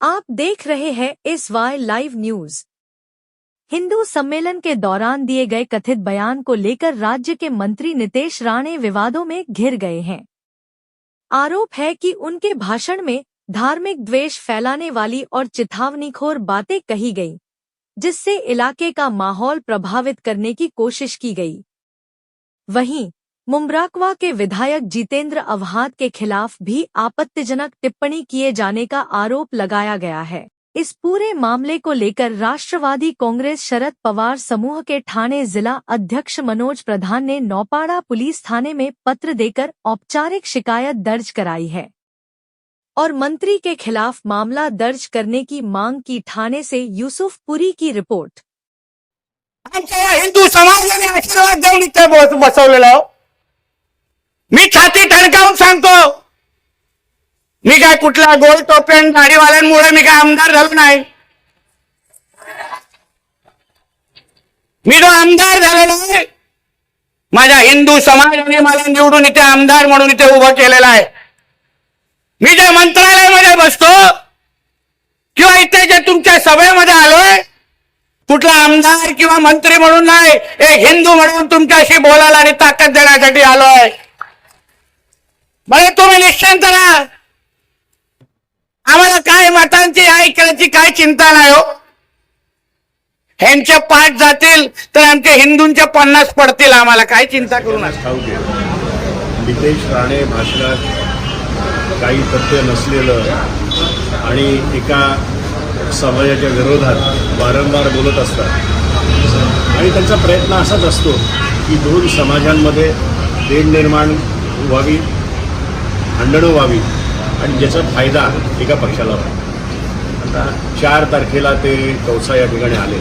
आप देख रहे हैं SY लाइव न्यूज। हिंदू सम्मेलन के दौरान दिए गए कथित बयान को लेकर राज्य के मंत्री नितेश राणे विवादों में घिर गए हैं। आरोप है कि उनके भाषण में धार्मिक द्वेष फैलाने वाली और चिथावनीखोर बातें कही गई, जिससे इलाके का माहौल प्रभावित करने की कोशिश की गई। वहीं मुमराकवा के विधायक जितेंद्र अवहाद के खिलाफ भी आपत्तिजनक टिप्पणी किए जाने का आरोप लगाया गया है। इस पूरे मामले को लेकर राष्ट्रवादी कांग्रेस शरद पवार समूह के ठाणे जिला अध्यक्ष मनोज प्रधान ने नौपाड़ा पुलिस थाने में पत्र देकर औपचारिक शिकायत दर्ज कराई है और मंत्री के खिलाफ मामला दर्ज करने की मांग की। ठाणे से यूसुफ पुरी की रिपोर्ट। हिंदू समाजाने आशीर्वाद देऊन इथे बसवलेला मी छाती ठणकावून सांगतो, मी काय कुठल्या गोल टोप्यान गाडीवाल्यांमुळे मी काय आमदार झालो नाही। मी जो आमदार झालेलो आहे, माझ्या हिंदू समाजाने मला निवडून इथे आमदार म्हणून इथे उभं केलेलं आहे। मी जे मंत्रालयामध्ये बसतो किंवा इथे जे तुमच्या सभेमध्ये आलोय, कुठला आमदार किंवा मंत्री म्हणून नाही, एक हिंदू म्हणून तुमच्याशी बोलायला आणि ताकद देण्यासाठी आलोय। बरे तुम्ही निश्चिंत राहा, आम्हाला काय मतांची ऐकण्याची काय चिंता नाही हो। ह्यांचे 5 जातील तर आमच्या हिंदूंचे 50 पडतील, आम्हाला काय चिंता करू नका। नितेश राणे भाषणात काही तथ्य नसलेलं आणि एका समाजाच्या विरोधात वारंवार बोलत असतात आणि त्यांचा प्रयत्न असाच असतो की 2 समाजांमध्ये तेढ निर्माण व्हावी, भांडणं व्हावी आणि ज्याचा फायदा एका पक्षाला व्हावा। आता 4 तारखेला ते कौसा या ठिकाणी आले,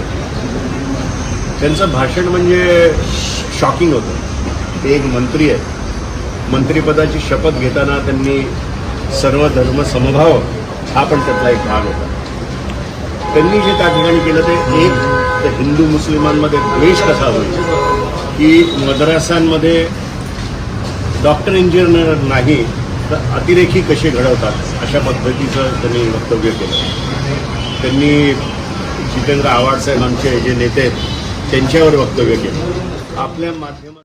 त्यांचं भाषण म्हणजे शॉकिंग होतं। ते एक मंत्री आहेत, मंत्रिपदाची शपथ घेताना त्यांनी सर्व धर्म समभाव हा पण त्यातला एक भाग होता। त्यांनी जे त्या ठिकाणी केलं ते एक तर हिंदू मुस्लिमांमध्ये द्वेष कसा होईल, की मद्रासांमध्ये डॉक्टर इंजिनियर नाही तर अतिरेकी कसे घडवतात, अशा पद्धतीचं त्यांनी वक्तव्य केलं। त्यांनी जितेंद्र आव्हाड साहेब आमचे जे नेते आहेत त्यांच्यावर वक्तव्य केलं। आपल्या माध्यमात